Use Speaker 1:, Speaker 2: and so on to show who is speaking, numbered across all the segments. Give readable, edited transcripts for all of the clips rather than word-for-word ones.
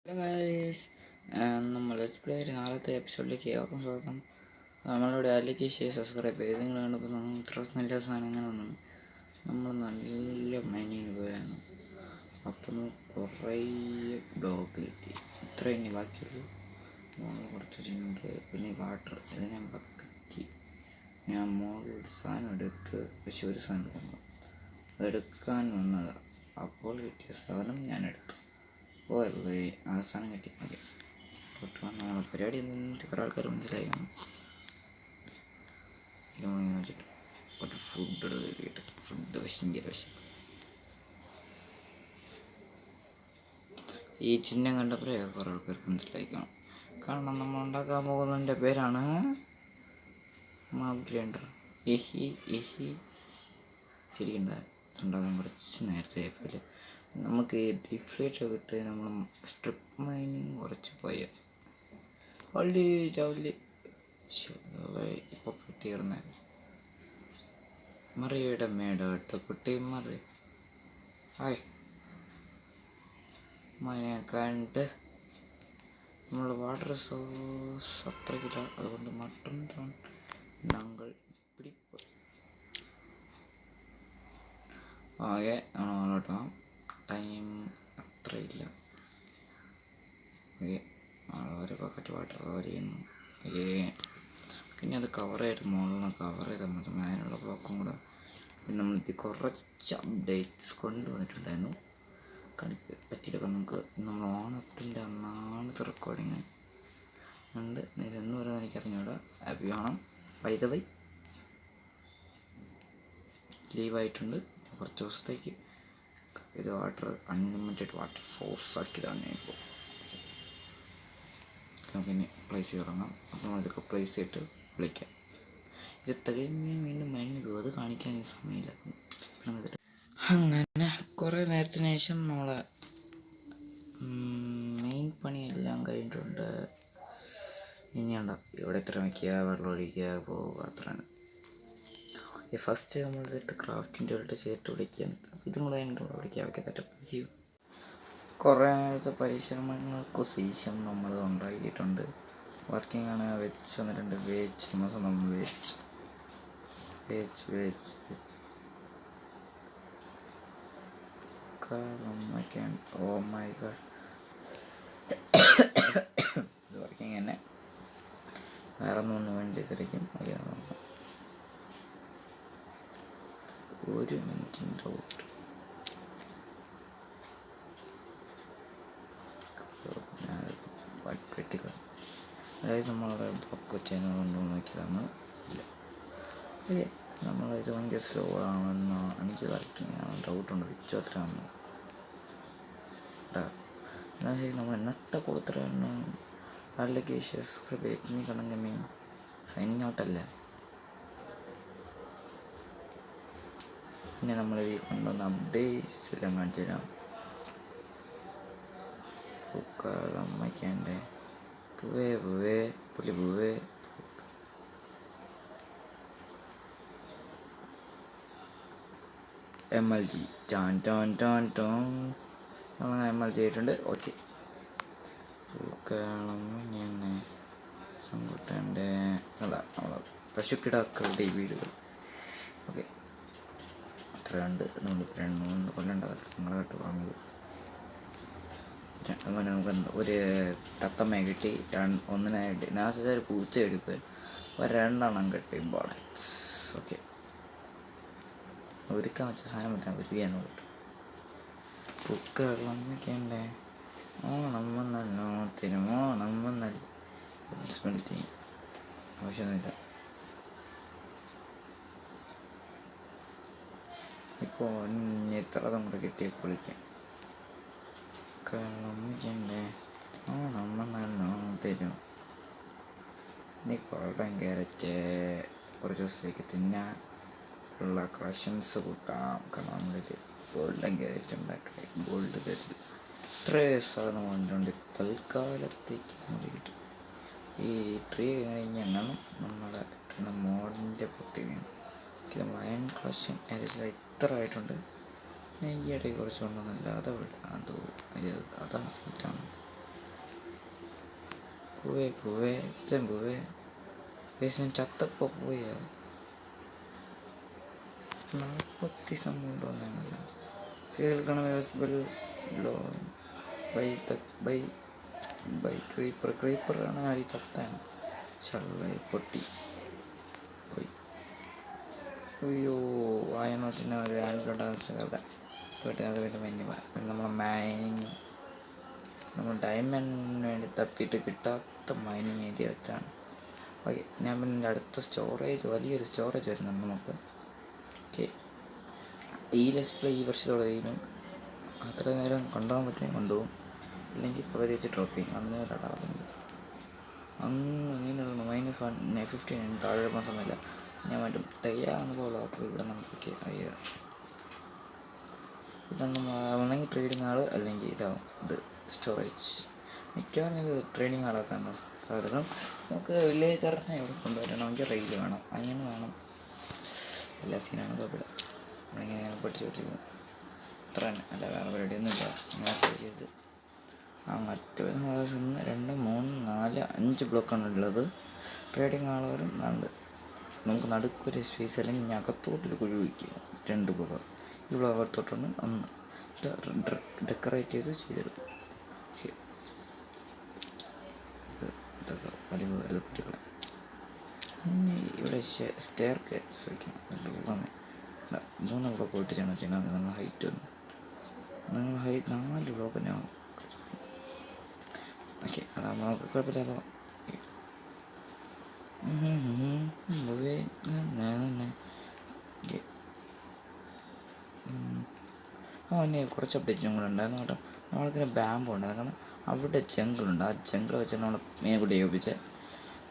Speaker 1: Hello guys, നമ്മൾ let's play നാളത്തെ എപ്പിസോഡിലേക്ക് ഏവർക്കും സ്വാഗതം. നമ്മളിവിടെ അതിലേക്ക് സബ്സ്ക്രൈബ് ചെയ്ത് നിങ്ങൾ കണ്ടപ്പോൾ ഇത്ര നല്ല സാധനം എങ്ങനെ വന്നു. നമ്മൾ നല്ല മൈനിങ് പോയാണ്. അപ്പം കുറേ ബ്ലോക്ക് കിട്ടി. ഇത്ര ഇനി ബാക്കിയുള്ളൂ. മോളിൽ കുറച്ചുണ്ട്. പിന്നെ വാട്ടർ ഇതിനെ ബക്കറ്റി ഞാൻ മോളിൽ ഒരു സാധനം എടുത്ത് പക്ഷെ ഒരു സാധനം എടുക്കണം. അതെടുക്കാൻ വന്നതാണ്. അപ്പോൾ കിട്ടിയ സാധനം ഞാൻ എടുത്തു. അല്ലേ ആ സാധനം കിട്ടി. ഓക്കെ, തൊട്ട് നമ്മളെ പരിപാടി എന്നിട്ട് കുറേ ആൾക്കാർ മനസ്സിലായി കാണും. ഇങ്ങനെ വെച്ചിട്ട് ഒരു ഫുഡ് എടുത്തിട്ട് ഫുഡ് ഭയങ്കര ഈ ചിഹ്നം കണ്ടപ്പോഴേ കുറേ ആൾക്കാർക്ക് മനസ്സിലായി കാണും. കാരണം നമ്മൾ ഉണ്ടാക്കാൻ പോകുന്നതിൻ്റെ പേരാണ് മാവ് ഗ്രൈൻഡർ. ശരിക്കണ്ട ഉണ്ടാക്കാൻ കുറച്ച് നേരത്തെ ആയപ്പോലെ നമുക്ക് ഡീപ് ഫ്രൈറ്റ് കിട്ടി. നമ്മൾ സ്ട്രിപ്പ് മൈനിങ് കുറച്ച് പോയ പള്ളി ചവല്ലി ഇപ്പോൾ കിട്ടിയിരുന്ന മറിയുടെ മേടോട്ട് കുട്ടി മറി ഹായ് മനെ കണ്ട് നമ്മൾ വാട്ടർ സോഴ്സ് അത്രയ്ക്കില്ല, അതുകൊണ്ട് മട്ടൺ ഞങ്ങൾ പിടിപ്പോയി. ആകെ നമ്മളോട്ടോ ടൈം അത്രയില്ല. ഓക്കെ, ഒരു ബക്കറ്റ് വാട്ടർ കവർ ചെയ്യുന്നു. പിന്നെ അത് കവർ ചെയ്തിട്ട് മുകളിൽ കവർ ചെയ്താൽ മതി. അതിനുള്ള ബ്ലോക്കും കൂടെ. പിന്നെ നമ്മളിത് കുറച്ച് അപ്ഡേറ്റ്സ് കൊണ്ടുവന്നിട്ടുണ്ടായിരുന്നു. പറ്റിയില്ല. നമുക്ക് നമ്മൾ ഓണത്തിൻ്റെ അന്നാണത്തെ റെക്കോർഡിങ് ഉണ്ട്. ഇതെന്ന് പറയുന്നത് എനിക്കറിഞ്ഞൂടാ. Happy Onam. By the way ലീവായിട്ടുണ്ട് കുറച്ച് ദിവസത്തേക്ക്. ഇത് വാട്ടർ അൺലിമിറ്റഡ് വാട്ടർ സോഴ്സ് ആക്കിയതാണ് ഞാൻ ഇപ്പോൾ. നമുക്കിനി പ്ലേസ് ചെയ്ത് തുടങ്ങാം. അപ്പോൾ നമ്മളിതൊക്കെ പ്ലേസ് ചെയ്തിട്ട് വിളിക്കാം. ഇത് തികഞ്ഞ് വീണ്ടും മയങ്ങി പോകും. അത് കാണിക്കാൻ എനിക്ക് സമയമില്ല. അങ്ങനെ കുറേ നേരത്തിന് ശേഷം നമ്മളെ മെയിൻ പണിയെല്ലാം കഴിഞ്ഞിട്ടുണ്ട്. ഇനിയുണ്ടോ ഇവിടെ ഇത്ര വയ്ക്കുക, വെള്ളം ഒഴിക്കുക, പോവുക, അത്രയാണ്. ഫസ്റ്റ് നമ്മളിതിട്ട് ക്രാഫ്റ്റിൻ്റെ ആയിട്ട് ചെയ്തിട്ട് വിളിക്കാൻ ഇതും കൂടെ കഴിഞ്ഞിട്ട് വിളിക്കുക. അവയ്ക്ക് തെറ്റപ്പ് ചെയ്യും. കുറേ നേരത്തെ പരിശ്രമങ്ങൾക്ക് ശേഷം നമ്മൾ ഉണ്ടാക്കിയിട്ടുണ്ട്. വർക്കിംഗ് ആണ്. വെച്ച് വന്നിട്ടുണ്ട്. വെജ് നമ്മൾ സ്വന്തം വെജ് ഓ മൈ ഗോഡ്, ഇത് വർക്കിംഗ് തന്നെ. വേറെ ഒന്നും വേണ്ടി തിരക്കും. ഒരു മിനിറ്റിൻ്റെ ഔട്ട്. അതായത് നമ്മളവിടെ ബ്ലോക്ക് വെച്ചതിന് കൊണ്ട് നോക്കിയതാണ്. ഇല്ല, ഓക്കെ, നമ്മളിത് ഭയങ്കര സ്ലോ ആണെന്നോ എനിക്ക് വർക്കിംഗ് ആണ് ഡൗട്ടുണ്ട്. വിശ്വാസമാണ് എന്നാൽ ശരി. നമ്മൾ എന്നത്തെ കൊടുത്തിട്ടാണ് അതിലേക്ക് സബ്സ്ക്രൈബ് കണങ്ങ മീൻ സൈനിങ് ഔട്ടല്ല. പിന്നെ നമ്മൾ ഈ കൊണ്ടുവന്ന അപ്ഡേറ്റ്സ് എല്ലാം കാണിച്ചു തരാം. പൂക്കളം വയ്ക്കാണ്ട് പുള്ളി MLG MLG ആയിട്ടുണ്ട്. ഓക്കെ, പൂക്കളം ഇങ്ങനെ സങ്കോട്ടൻ്റെ നമ്മളെ പശുക്കിടാക്കളുടെ വീടുകൾ. ഓക്കെ, അത്രയുണ്ട്. നമ്മൾ 2-3 കൊല്ലണ്ടാവില്ല നിങ്ങളെ കേട്ട് വാങ്ങുക. അങ്ങനെ നമുക്ക് ഒരു തത്തമ്മയെ കിട്ടി. ഒന്നിനായിട്ട് നാശത്തെ ഒരു പൂച്ച എടുക്കുക. ഒരു 2 കിട്ടി ബോളറ്റ്സ്. ഓക്കെ, ഒരുക്കാൻ വെച്ച സാധനം പറ്റാൻ വരികയെന്ന് കിട്ടും. പൂക്കളം വയ്ക്കണ്ടേ ഓണം വന്നല്ലോ തിരുമോണം വന്നല്ലോ. സ്മെൽ ചെയ്യും ആവശ്യമൊന്നുമില്ല. ഇപ്പോൾ എത്ര നമ്മുടെ കിട്ടിയ പൊളിക്കാം. കളമിക്കണ്ടേ ഓണം വന്നല്ലോ തരും. ഇനി ഗോൾഡൻ ക്യാരറ്റ് കുറച്ച് ദിവസത്തേക്ക് തിന്നാൻ ഉള്ള കളക്ഷൻസ് കൂട്ടാം. കാരണം നമ്മളിൽ ഗോൾഡൻ ക്യാരറ്റ് ഉണ്ടാക്കുക. ഗോൾഡ് ക്യാരറ്റ് ഇത്രയും സാധനം കൊണ്ടുണ്ട്. തൽക്കാലത്തേക്ക് നമ്മൾ കിട്ടും. ഈ ട്രീ കഴിഞ്ഞാൽ നമ്മളെ മോഡിൻ്റെ പ്രത്യേകതയാണ്. നമ്മൾ അയൺ കളക്ഷൻ ഏകദേശം ഇത്ര ആയിട്ടുണ്ട്. ഈ ഇടയ്ക്ക് കുറച്ച് കൊണ്ടൊന്നുമില്ല. അതാണ് സ്പീറ്റാണ്. പോവേ ഇത്രയും പോവേ ദേശം ചത്തപ്പോൾ പോയ 40 സംഭവം ഉണ്ടോന്നല്ല കേൾക്കണം ബൈ ക്രീപ്പറാണ് ആ ചത്താണ് ചള്ളായി പൊട്ടി പോയി. അയ്യോ വായനോട്ടിന് ഒരു ആൻഡ്രോയിഡ് നമ്മളെ മൈനിങ് നമ്മൾ ഡയമണ്ടിന് വേണ്ടി തപ്പിയിട്ട് കിട്ടാത്ത മൈനിങ് ഏരിയ വെച്ചാണ്. ഓക്കെ, ഞാൻ പിന്നെ അടുത്ത വലിയൊരു സ്റ്റോറേജ് വരുന്നുണ്ട് നമുക്ക്. ഓക്കെ, ഈ ലെറ്റ്സ് പ്ലേ ഈ വർഷത്തോടെ കഴിഞ്ഞും അത്ര നേരം കൊണ്ടുപോകാൻ പറ്റുമെങ്കിൽ കൊണ്ടുപോകും, ഇല്ലെങ്കിൽ പകുതി വെച്ച് ഡ്രോപ്പ് ചെയ്യും. അങ്ങനെ ഒരാളാകുന്നത് ഇങ്ങനെയുള്ള -15 താഴെ എടുക്കുന്ന സമയമില്ല. ഞാൻ വേണ്ടും തയ്യാറാകുന്ന പോലെ ഇവിടെ നമുക്ക് ഇതൊന്നും ഒന്നെങ്കിൽ ട്രേഡിങ് ആൾ അല്ലെങ്കിൽ ഇതാവും ഇത് സ്റ്റോറേജ്. മിക്കവാറും ഇത് ട്രേഡിങ് ആളാക്കാനുള്ള സാധനം. നമുക്ക് വില്ലേജറിനെ ഇവിടെ കൊണ്ടുവരണമെങ്കിൽ റെയിൽ വേണം, അയൺ വേണം, എല്ലാ സീനാണ് കുഴപ്പമില്ല. നമ്മളിങ്ങനെയാണ് പഠിച്ചുകൊണ്ടിരിക്കുന്നത്. അത്ര തന്നെ, അല്ല വേറെ പരിപാടിയൊന്നുമില്ല. ഇങ്ങനെ ചെയ്ത് മറ്റു 1 2 3 4 5 ബ്ലോക്കാണ് ഉള്ളത്. ട്രേഡിങ് ആളുകളും ഉണ്ട്. നമുക്ക് നടുക്കൊരു സ്പേസ് അല്ലെങ്കിൽ ഞാൻ അകത്തോട്ടൊരു കുഴി വയ്ക്കുക. 2 ബ്ലോക്ക് ഈ ബ്ലോക്ക് അകത്തോട്ടാണ് ഒന്ന് ഡെക്കറേറ്റ് ചെയ്തെടുക്കും. ഇതൊക്കെ വലിയ കുട്ടികളെ ഇവിടെ സ്റ്റെയർ കേസ് വയ്ക്കണം. 3 ബ്ലോക്ക് പോയിട്ട് ചെയ്യണം. നമ്മൾ ഹൈറ്റ് വന്നു നിങ്ങൾ 4 ബ്ലോക്ക് തന്നെ ആവും. ഓക്കെ, അതാകുമ്പോൾ നമുക്ക് കുഴപ്പമില്ലല്ലോ. പിന്നെ കുറച്ച് അപ്ഡേറ്റും കൂടെ ഉണ്ടായിരുന്നു കേട്ടോ. നമ്മൾക്കിങ്ങനെ ബാമ്പ് ഉണ്ട്, കാരണം അവിടെ ജംഗിളുണ്ട്. ആ ജംഗിൾ വെച്ചാൽ നമ്മൾ മീൻകുട്ടിയെ ഒപ്പിച്ച്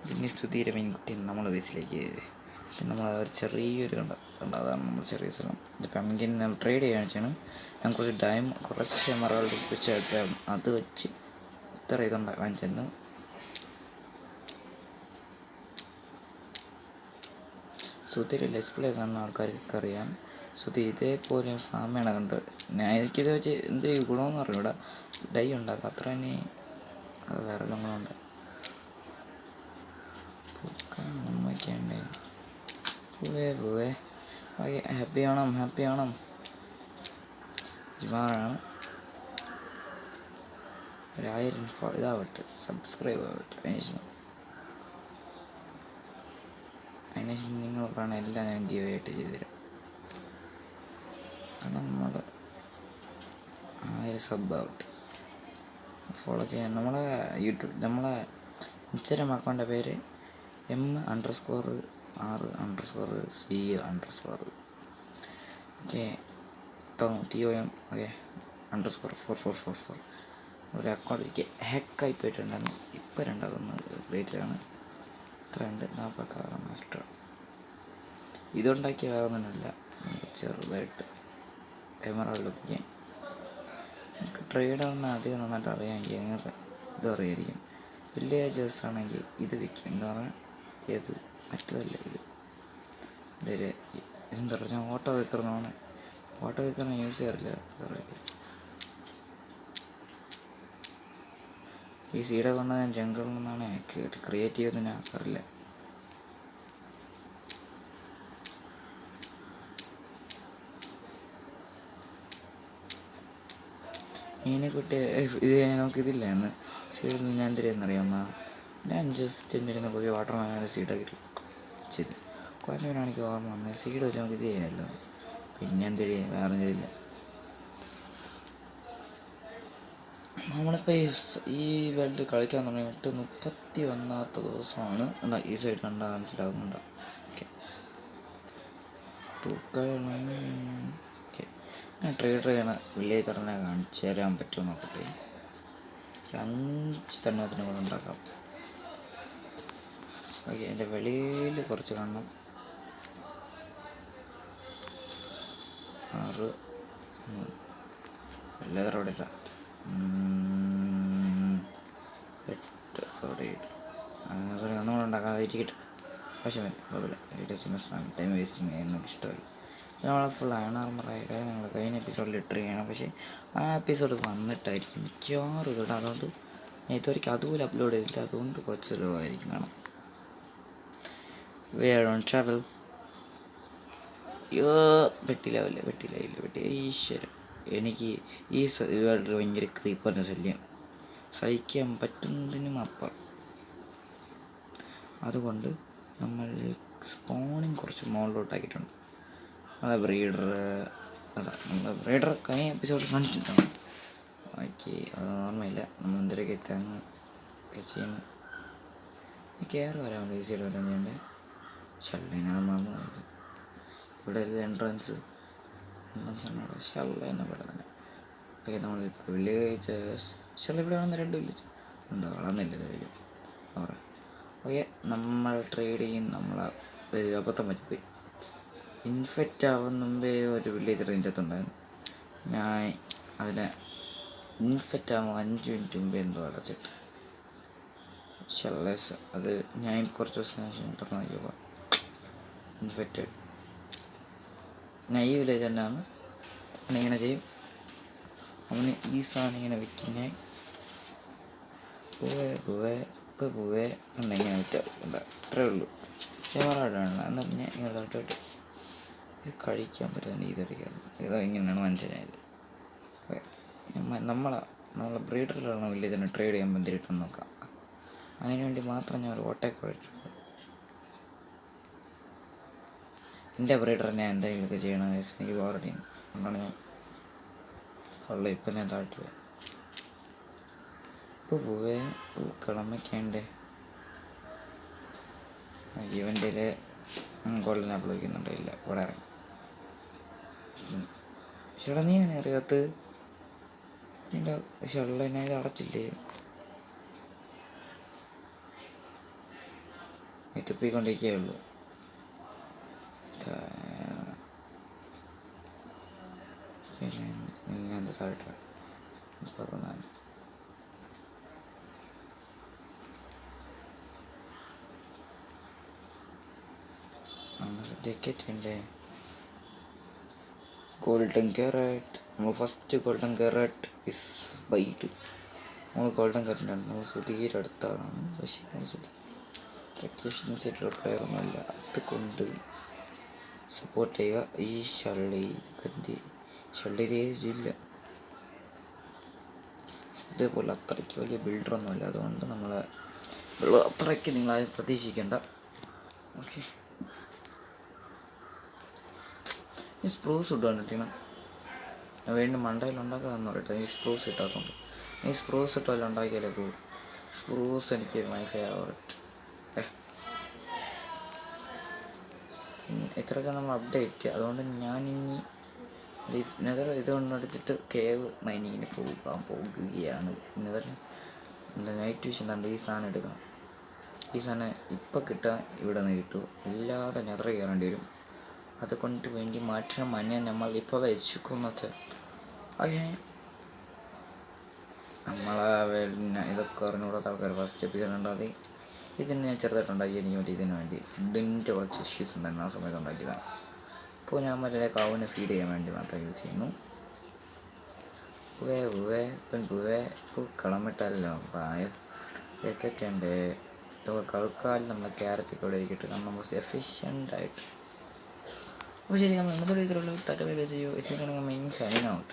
Speaker 1: പിന്നെ സ്തുതിയുടെ മീൻകുട്ടി നമ്മളെ ബേസിലേക്ക് നമ്മൾ ഒരു ചെറിയൊരു അതാണ് നമ്മൾ ചെറിയ സ്ഥലം. ഇതിപ്പോൾ അമ്മയ്ക്ക് നമ്മൾ ട്രേഡ് ചെയ്യാന്ന് വെച്ചാണ്. ഞാൻ കുറച്ച് എമറാൾഡ് വെച്ചായിട്ട് അത് വെച്ച് ഇത്ര വാങ്ങിച്ചെന്ന് സുധീര് ലെറ്റ്സ് പ്ലേ കാണുന്ന ആൾക്കാർക്കൊക്കെ അറിയാം. സുധി ഇതേപോലെ ഫാമാണ് കണ്ട് എനിക്കിത് വെച്ച് എന്തൊരു ഗുണമെന്ന് പറഞ്ഞു. ഇവിടെ ഡൈ ഉണ്ടാക്കുക, അത്ര തന്നെ. അത് വേറെ ഗുണമുണ്ട്. നമ്മൾക്കുണ്ടേ പോവേ ഓക്കെ, ഹാപ്പി ആവണം. ഇമാറാണ് 1000 ഇതാവട്ടെ, സബ്സ്ക്രൈബ് ആവട്ടെ. അതിനുശേഷം നിങ്ങൾ പറഞ്ഞ എല്ലാം ഞാൻ ഗീവ് ആയിട്ട് ചെയ്തുതരാം. കാരണം നമ്മൾ 1000 സബ് ആവട്ടെ. ഫോളോ ചെയ്യാൻ നമ്മളെ യൂട്യൂബ് നമ്മളെ ഇൻസ്റ്റാഗ്രാം അക്കൗണ്ടിൻ്റെ പേര് m_r_c_c_. ഓക്കെ, TOM ഓക്കെ _444 ഒരു അക്കൗണ്ടിലേക്ക് ഹാക്കായി പോയിട്ടുണ്ടായിരുന്നു. ഇപ്പോൾ രണ്ടാകുന്നത് ഗ്രേറ്റാണ്. എത്രയുണ്ട്? 46 മാസ്റ്റർ. ഇതുണ്ടാക്കിയ വേറെ ഒന്നുമില്ല, ചെറുതായിട്ട് എമറാൾഡ് ഒപ്പിക്കാൻ. നമുക്ക് ട്രേഡറിന് അധികം നന്നായിട്ട് അറിയാമെങ്കിൽ നിങ്ങൾക്ക് ഇത് അറിയായിരിക്കും. വില്ലേജേഴ്സ് ആണെങ്കിൽ ഇത് വിൽക്കും. എന്താ പറഞ്ഞാൽ ഏത് മറ്റതല്ല ഇത് എന്താ പറയുക, ഞാൻ ഓട്ടോ വെക്കറിനെ യൂസ് ചെയ്യാറില്ല. ഈ സീഡെ കൊണ്ട് ഞാൻ ജംഗിളിൽ നിന്നാണ് ക്രിയേറ്റ് ചെയ്തെന്ന് ഞാൻ അറിയില്ല. മീനെക്കുട്ടി ഇത് നമുക്കിതില്ല എന്ന് സീഡിൽ നിന്ന് ഞാൻ എന്തിനാണെന്നറിയാമോ? ഞാൻ ജസ്റ്റ് എൻ്റെ ഇരുന്ന് കുറച്ച് വാട്ടർ മെലൺ സീഡാക്കി ചെയ്ത് കുറഞ്ഞവരാണ് എനിക്ക് ഓർമ്മ വന്നത്. സീഡ് വെച്ച് നമുക്ക് ഇത് ചെയ്യാമല്ലോ. പിന്നെ എന്തിരി വേറെ ചെയ്തില്ല. നമ്മളിപ്പോൾ ഈ വേൾഡ് കളിക്കാൻ തുടങ്ങിയിട്ട് 31ാമത്തെ ദിവസമാണ്. എന്താ ഈ സൈഡ് കണ്ടാൽ മനസ്സിലാകുന്നുണ്ടോ? ഓക്കെ, ഞാൻ ട്രേഡർ ചെയ്യണ വില്ലേജറിനെ കാണിച്ചു തരാൻ പറ്റുമോ നോക്കട്ടെ. 5 തണ്ണത്തിന് കൂടെ ഉണ്ടാക്കാം. ഓക്കെ, എൻ്റെ വെളിയിൽ കുറച്ച് കാണണം. 6 എല്ലാവരും അവിടെ ഇല്ല. 8 അവിടെ അതുപോലെ ഒന്നുകൂടെ ഇരിക്കട്ടെ. ആവശ്യമില്ല, ടൈം വേസ്റ്റിങ് എനിക്ക് ഇഷ്ടമല്ല. നമ്മളെ ഫുൾ അയൺ ആർമറായ കാര്യം കഴിഞ്ഞ എപ്പിസോഡിൽ ഇട്ട് ചെയ്യണം. പക്ഷേ ആ എപ്പിസോഡ് വന്നിട്ടായിരിക്കും മിക്കവാറും ഇതുകൊണ്ട്. അതുകൊണ്ട് ഞാൻ ഇതുവരെയ്ക്ക് അതുപോലെ അപ്ലോഡ് ചെയ്തില്ല, അതുകൊണ്ട് കുറച്ച് ചിലവായിരിക്കും കാണാം. We're on travel. വെട്ടില്ല ഈശ്വരം. എനിക്ക് ഈ ഭയങ്കര ക്രീപ്പറിൻ്റെ ശല്യം സഹിക്കാൻ പറ്റുന്നതിനും അപ്പുറം. അതുകൊണ്ട് നമ്മൾ സ്പോണിങ് കുറച്ച് മുകളിലോട്ടാക്കിയിട്ടുണ്ട്. നമ്മളെ ബ്രീഡർ കഴിഞ്ഞ എപ്പിസോഡ് കാണിച്ചിട്ടാണ്. ഓക്കെ, ഓർമ്മയില്ല നമ്മൾ എന്തൊക്കെ തങ്ങ് ചെയ്യുന്നു. കയറി വരാൻ ഈസിയായിട്ട് വരാൻ ചെയ്യണ്ടേ. ഷള്ളേനെ മറന്നു. ഇവിടെ ഒരു എൻട്രൻസ് ആണ് ഷള്ളേനെ ഇവിടെ തന്നെ. ഓക്കെ, നമ്മളിപ്പോൾ വില്ലേജ് ഷള്ള ഇവിടെ വന്ന് 2 വില്ലേജ് ഉണ്ടോ? വളർന്നില്ല ഇതായിരിക്കും. ഓക്കെ, നമ്മൾ ട്രേഡ് ചെയ്യും. നമ്മളെ അബദ്ധം പറ്റിപ്പോയി. ഇൻഫെക്റ്റ് ആവുന്ന മുമ്പേ ഒരു വില്ലേജ് റേഞ്ചത്തുണ്ടായിരുന്നു. ഞാൻ അതിനെ ഇൻഫെക്റ്റ് ആകുമ്പോൾ 5 മിനിറ്റ് മുമ്പേ എന്തോ അടച്ചിട്ട് ഷെല്ലേഴ്സ്. അത് ഞാൻ കുറച്ച് ദിവസത്തിന് ശേഷം തുറന്നു നോക്കിയപ്പോൾ ഇൻഫെക്റ്റഡ്. ഞാൻ ഈ വില്ലേജ് തന്നെയാണ്. അവനിങ്ങനെ ചെയ്യും. അവന് ഈ സാധനം ഇങ്ങനെ വിൽക്കുന്നേ പൂവേ ഉണ്ടെങ്കിൽ വിറ്റാ അത്രേ ഉള്ളൂ. ഷെവറായിട്ടാണ്. എന്നാൽ പിന്നെ ഇങ്ങനെ തൊട്ടിട്ട് ഇത് കഴിക്കാൻ പറ്റുന്ന ഇതൊരിക്കലും ഇതോ ഇങ്ങനെയാണ് മനസ്സിലായത്. നമ്മളെ ബ്രീഡറിലുള്ള വില്ലേജിനെ ട്രേഡ് ചെയ്യാൻ ബന്ധിരിട്ടെന്ന് നോക്കാം. അതിനുവേണ്ടി മാത്രം ഞാൻ ഒരു ഓട്ടയൊക്കെ കഴിച്ചിട്ടുണ്ട്. എൻ്റെ ബ്രീഡറിനെ എന്തെങ്കിലുമൊക്കെ ചെയ്യണം. എനിക്ക് ഓൾറെഡി അതുകൊണ്ടാണ് ഞാൻ ഉള്ളത്. ഇപ്പം ഞാൻ താഴ്ത്തി പൂവേ പൂക്കളമ്മയ്ക്കേണ്ടേ. ഇവൻ്റെ ഗോൾഡൻ ആപ്പിൾ വയ്ക്കുന്നുണ്ടില്ല. ഇവിടെ ഇറങ്ങി ചേട്ടാ, നീ അങ്ങനെ അറിയാത്ത നിൻ്റെ ഷള്ളനെ ഇത് അടച്ചില്ലേ? നീ തുപ്പിക്കൊണ്ടിരിക്കുകയുള്ളൂ. ഞാൻ താഴ്ത്ത പറഞ്ഞാൽ ജക്കറ്റുണ്ട്. Golden carrot. നമ്മൾ first golden carrot is bite. നമ്മൾ ഗോൾഡൻ കാരറ്റാണ്. നമ്മൾ സുധീർ അടുത്താണ്. പക്ഷേ വെക്കേഷൻസായിട്ടുള്ള പ്ലെയറൊന്നുമില്ല. അതുകൊണ്ട് സപ്പോർട്ട് ചെയ്യുക. ഈ ഷള്ളി തേജില്ല. ഇതേപോലെ അത്രയ്ക്ക് വലിയ ബിൽഡറൊന്നുമില്ല. അതുകൊണ്ട് നമ്മൾ അത്രയ്ക്ക് നിങ്ങളാരും പ്രതീക്ഷിക്കേണ്ട. ഓക്കെ, ഈ സ്പ്രൂസ് ഇട്ട് കണ്ടിട്ടാണ് വീണ്ടും മണ്ടയിൽ ഉണ്ടാക്കാമെന്ന് പറയട്ടെ. ഈ സ്പ്രൂസ് ഇട്ടാത്തതുകൊണ്ട് ഈ സ്പ്രൂസ് ഇട്ടല്ല ഉണ്ടാക്കിയാലേ പോകും. സ്പ്രൂസ് എനിക്ക് മൈ ഫേവറേറ്റ്. ഇത്രയൊക്കെ നമ്മൾ അപ്ഡേറ്റ്. അതുകൊണ്ട് ഞാനിനി ഇതുകൊണ്ടെടുത്തിട്ട് കേവ് മൈനിങ്ങിന് പോകുകയാണ്. എന്താ നൈറ്റ് വിഷൻ കണ്ട് ഈ സാധനം എടുക്കണം. ഈ സാധനം ഇപ്പം കിട്ടാൻ ഇവിടെ നിന്ന് കിട്ടും. അല്ലാതെ നെതർ കയറേണ്ടി വരും. അതുകൊണ്ട് വേണ്ടി മാത്രമാണ് നമ്മൾ ഇപ്പോൾ രക്ഷിക്കുന്നത്. ഓക്കെ, നമ്മളെ പിന്നെ ഇതൊക്കെ അറിഞ്ഞുകൂടാത്ത ആൾക്കാർ ഫസ്റ്റ് എപ്പിസോഡ് ഉണ്ടാക്കി. ഇതിന് ഞാൻ ചെറുതായിട്ടുണ്ടാക്കി. എനിക്ക് മറ്റേ ഇതിന് വേണ്ടി ഫുഡിൻ്റെ കുറച്ച് ഇഷ്യൂസ് ഉണ്ടായിരുന്നു. ആ സമയത്ത് ഉണ്ടാക്കിയതാണ്. ഇപ്പോൾ ഞാൻ മറ്റേ കാവിനെ ഫീഡ് ചെയ്യാൻ വേണ്ടി മാത്രം യൂസ് ചെയ്യുന്നു. പൂക്കളമിട്ടല്ലോ പായക്കറ്റുണ്ട്. ഇതൊക്കെ കളിക്കാലം നമ്മളെ ക്യാരറ്റൊക്കെ ഇവിടെ ഇരിക്കട്ടെ. കാരണം നമ്മൾ എഫിഷ്യൻ്റായിട്ട്. അപ്പോൾ ശരി, നമ്മൾ ഇന്നത്തെ ഇതിലുള്ള ടാറ്റ ബൈ ബൈ ചെയ്യൂ. ഇതിനാണെങ്കിൽ മെയിൻ സൈനിങ് ഔട്ട്.